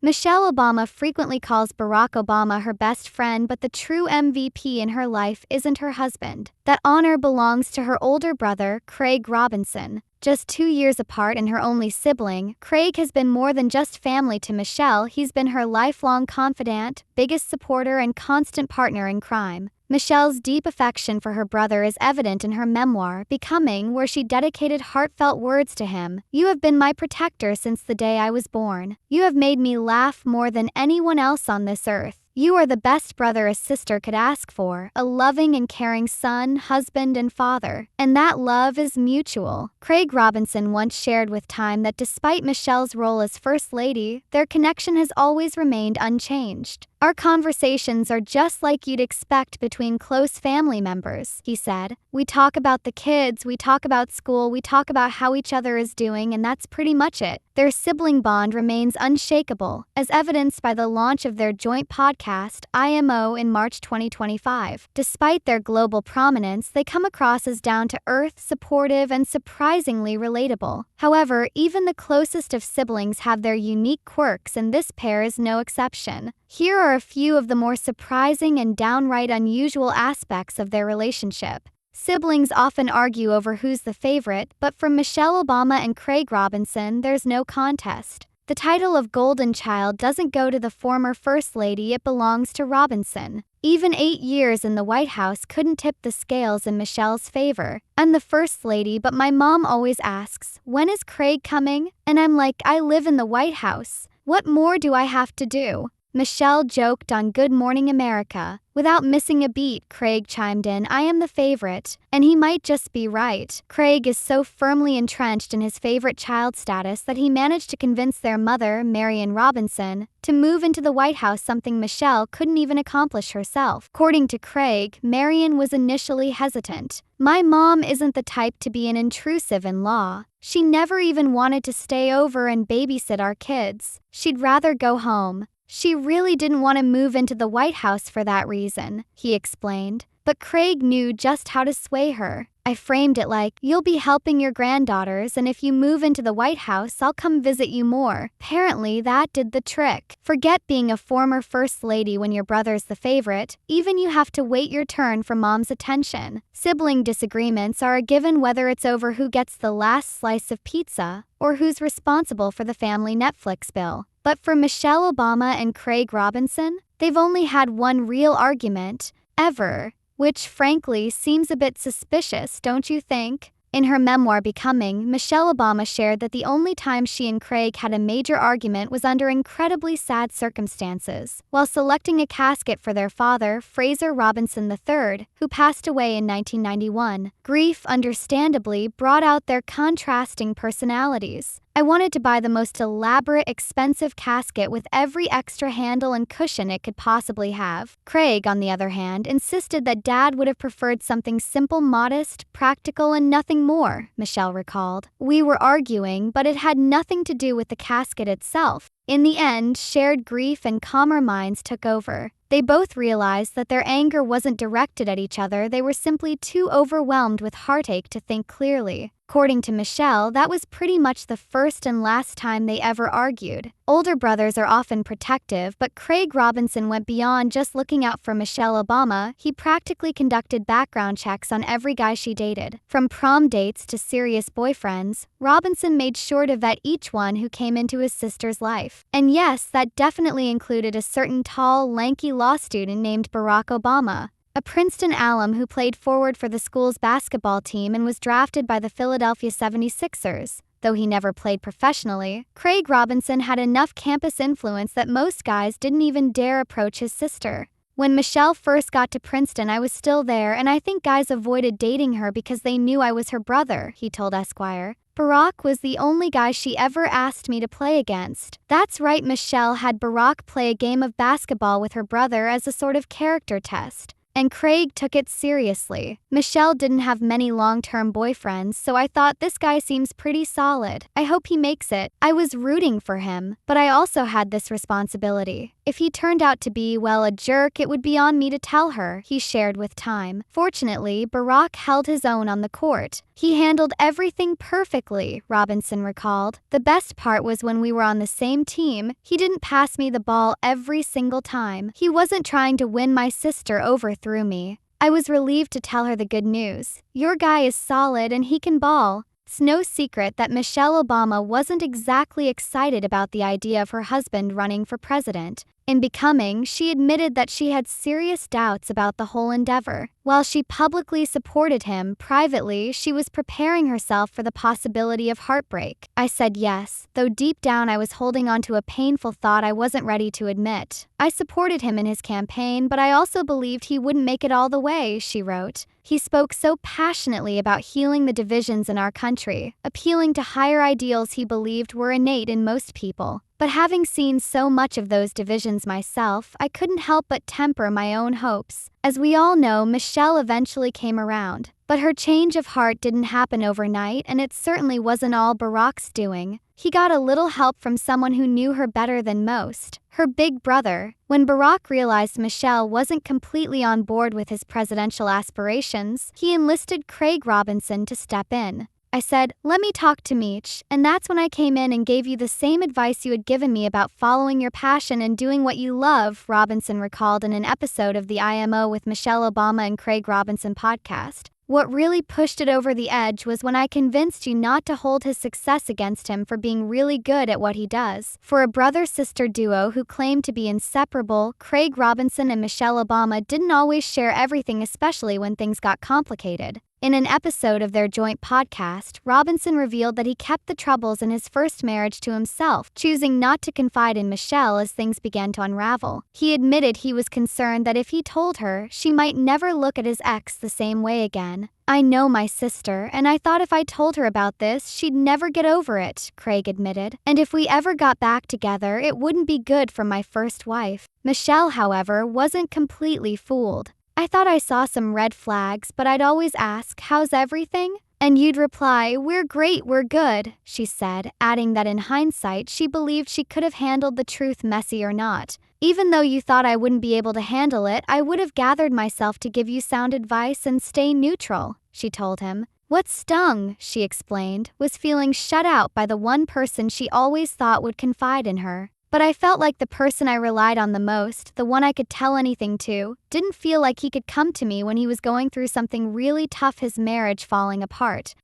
Michelle Obama frequently calls Barack Obama her best friend, but the true MVP in her life isn't her husband. That honor belongs to her older brother, Craig Robinson. Just 2 years apart and her only sibling, Craig has been more than just family to Michelle. He's been her lifelong confidant, biggest supporter, and constant partner in crime. Michelle's deep affection for her brother is evident in her memoir, Becoming, where she dedicated heartfelt words to him. "You have been my protector since the day I was born. You have made me laugh more than anyone else on this earth. You are the best brother a sister could ask for, a loving and caring son, husband, and father. And that love is mutual." Craig Robinson once shared with Time that despite Michelle's role as First Lady, their connection has always remained unchanged. "Our conversations are just like you'd expect between close family members," he said. "We talk about the kids, we talk about school, we talk about how each other is doing, and that's pretty much it." Their sibling bond remains unshakable, as evidenced by the launch of their joint podcast, IMO, in March 2025. Despite their global prominence, they come across as down-to-earth, supportive, and surprisingly relatable. However, even the closest of siblings have their unique quirks, and this pair is no exception. Here are a few of the more surprising and downright unusual aspects of their relationship. Siblings often argue over who's the favorite, but for Michelle Obama and Craig Robinson, there's no contest. The title of Golden Child doesn't go to the former First Lady, it belongs to Robinson. Even 8 years in the White House couldn't tip the scales in Michelle's favor. "I'm the First Lady, but my mom always asks, 'When is Craig coming?' And I'm like, 'I live in the White House. What more do I have to do?'" Michelle joked on Good Morning America. Without missing a beat, Craig chimed in, "I am the favorite, and he might just be right." Craig is so firmly entrenched in his favorite child status that he managed to convince their mother, Marion Robinson, to move into the White House, something Michelle couldn't even accomplish herself. According to Craig, Marion was initially hesitant. "My mom isn't the type to be an intrusive in-law. She never even wanted to stay over and babysit our kids. She'd rather go home. She really didn't want to move into the White House for that reason," he explained. But Craig knew just how to sway her. "I framed it like, 'You'll be helping your granddaughters, and if you move into the White House, I'll come visit you more.' Apparently that did the trick. Forget being a former First Lady when your brother's the favorite. Even you have to wait your turn for mom's attention." Sibling disagreements are a given, whether it's over who gets the last slice of pizza or who's responsible for the family Netflix bill. But for Michelle Obama and Craig Robinson, they've only had one real argument, ever. Which frankly seems a bit suspicious, don't you think? In her memoir Becoming, Michelle Obama shared that the only time she and Craig had a major argument was under incredibly sad circumstances, while selecting a casket for their father, Fraser Robinson III, who passed away in 1991. Grief, understandably, brought out their contrasting personalities. "I wanted to buy the most elaborate, expensive casket with every extra handle and cushion it could possibly have." Craig, on the other hand, insisted that Dad would have preferred something simple, modest, practical, and nothing more, Michelle recalled. "We were arguing, but it had nothing to do with the casket itself. In the end, shared grief and calmer minds took over. They both realized that their anger wasn't directed at each other, they were simply too overwhelmed with heartache to think clearly." According to Michelle, that was pretty much the first and last time they ever argued. Older brothers are often protective, but Craig Robinson went beyond just looking out for Michelle Obama. He practically conducted background checks on every guy she dated. From prom dates to serious boyfriends, Robinson made sure to vet each one who came into his sister's life. And yes, that definitely included a certain tall, lanky law student named Barack Obama, a Princeton alum who played forward for the school's basketball team and was drafted by the Philadelphia 76ers. Though he never played professionally, Craig Robinson had enough campus influence that most guys didn't even dare approach his sister. "When Michelle first got to Princeton, I was still there, and I think guys avoided dating her because they knew I was her brother," he told Esquire. "Barack was the only guy she ever asked me to play against." That's right, Michelle had Barack play a game of basketball with her brother as a sort of character test. And Craig took it seriously. "Michelle didn't have many long-term boyfriends, so I thought this guy seems pretty solid. I hope he makes it." I was rooting for him, but I also had this responsibility. If he turned out to be, well, a jerk, it would be on me to tell her, he shared with Time. Fortunately, Barack held his own on the court. He handled everything perfectly, Robinson recalled. The best part was when we were on the same team, he didn't pass me the ball every single time. He wasn't trying to win my sister over through me. I was relieved to tell her the good news. Your guy is solid and he can ball. It's no secret that Michelle Obama wasn't exactly excited about the idea of her husband running for president. In Becoming, she admitted that she had serious doubts about the whole endeavor. While she publicly supported him, privately, she was preparing herself for the possibility of heartbreak. I said yes, though deep down I was holding on to a painful thought I wasn't ready to admit. I supported him in his campaign, but I also believed he wouldn't make it all the way, she wrote. He spoke so passionately about healing the divisions in our country, appealing to higher ideals he believed were innate in most people. But having seen so much of those divisions myself, I couldn't help but temper my own hopes. As we all know, Michelle eventually came around. But her change of heart didn't happen overnight, and it certainly wasn't all Barack's doing. He got a little help from someone who knew her better than most, her big brother. When Barack realized Michelle wasn't completely on board with his presidential aspirations, he enlisted Craig Robinson to step in. I said, "Let me talk to Meech," and that's when I came in and gave you the same advice you had given me about following your passion and doing what you love, Robinson recalled in an episode of the IMO with Michelle Obama and Craig Robinson podcast. What really pushed it over the edge was when I convinced you not to hold his success against him for being really good at what he does. For a brother-sister duo who claimed to be inseparable, Craig Robinson and Michelle Obama didn't always share everything, especially when things got complicated. In an episode of their joint podcast, Robinson revealed that he kept the troubles in his first marriage to himself, choosing not to confide in Michelle as things began to unravel. He admitted he was concerned that if he told her, she might never look at his ex the same way again. "I know my sister, and I thought if I told her about this, she'd never get over it," Craig admitted. "And if we ever got back together, it wouldn't be good for my first wife." Michelle, however, wasn't completely fooled. "I thought I saw some red flags, but I'd always ask, 'How's everything?' And you'd reply, 'We're great, we're good,'" she said, adding that in hindsight she believed she could have handled the truth, messy or not. "Even though you thought I wouldn't be able to handle it, I would have gathered myself to give you sound advice and stay neutral," she told him. What stung, she explained, was feeling shut out by the one person she always thought would confide in her. "But I felt like the person I relied on the most, the one I could tell anything to, didn't feel like he could come to me when he was going through something really tough, his marriage falling apart.